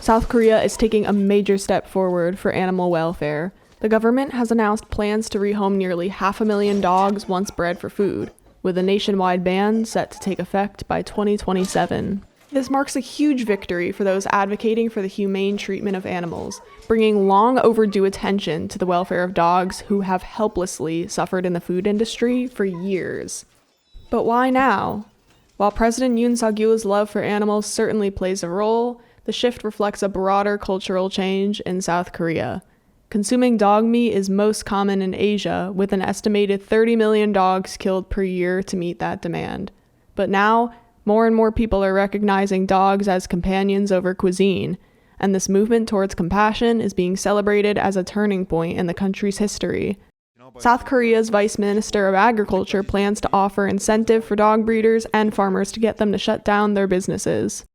South Korea is taking a major step forward for animal welfare. The government has announced plans to rehome nearly 500,000 dogs once bred for food, with a nationwide ban set to take effect by 2027. This marks a huge victory for those advocating for the humane treatment of animals, bringing long overdue attention to the welfare of dogs who have helplessly suffered in the food industry for years. But why now? While President Yoon Suk Yeol's love for animals certainly plays a role, the shift reflects a broader cultural change in South Korea. Consuming dog meat is most common in Asia, with an estimated 30 million dogs killed per year to meet that demand. But now, more and more people are recognizing dogs as companions over cuisine, and this movement towards compassion is being celebrated as a turning point in the country's history. South Korea's Vice Minister of Agriculture plans to offer incentive for dog breeders and farmers to get them to shut down their businesses.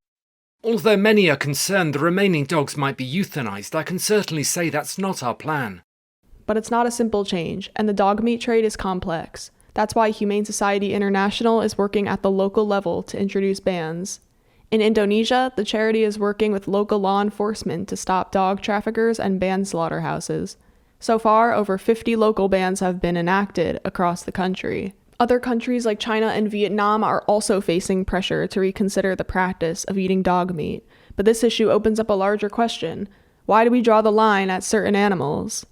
Although many are concerned the remaining dogs might be euthanized, I can certainly say that's not our plan. But it's not a simple change, and the dog meat trade is complex. That's why Humane Society International is working at the local level to introduce bans. In Indonesia, the charity is working with local law enforcement to stop dog traffickers and ban slaughterhouses. So far, over 50 local bans have been enacted across the country. Other countries like China and Vietnam are also facing pressure to reconsider the practice of eating dog meat. But this issue opens up a larger question. Why do we draw the line at certain animals?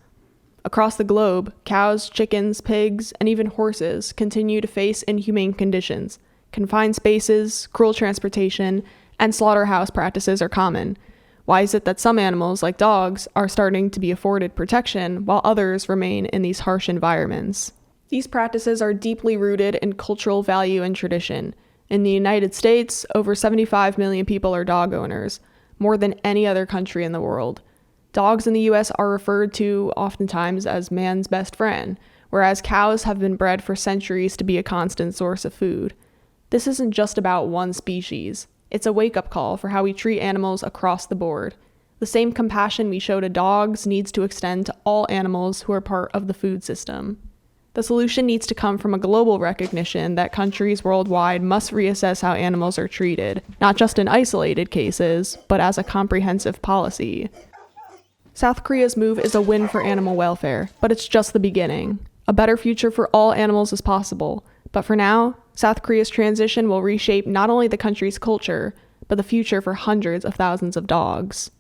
Across the globe, cows, chickens, pigs, and even horses continue to face inhumane conditions. Confined spaces, cruel transportation, and slaughterhouse practices are common. Why is it that some animals, like dogs, are starting to be afforded protection while others remain in these harsh environments? These practices are deeply rooted in cultural value and tradition. In the United States, over 75 million people are dog owners, more than any other country in the world. Dogs in the US are referred to oftentimes as man's best friend, whereas cows have been bred for centuries to be a constant source of food. This isn't just about one species. It's a wake-up call for how we treat animals across the board. The same compassion we show to dogs needs to extend to all animals who are part of the food system. The solution needs to come from a global recognition that countries worldwide must reassess how animals are treated, not just in isolated cases, but as a comprehensive policy. South Korea's move is a win for animal welfare, but it's just the beginning. A better future for all animals is possible, but for now, South Korea's transition will reshape not only the country's culture, but the future for hundreds of thousands of dogs.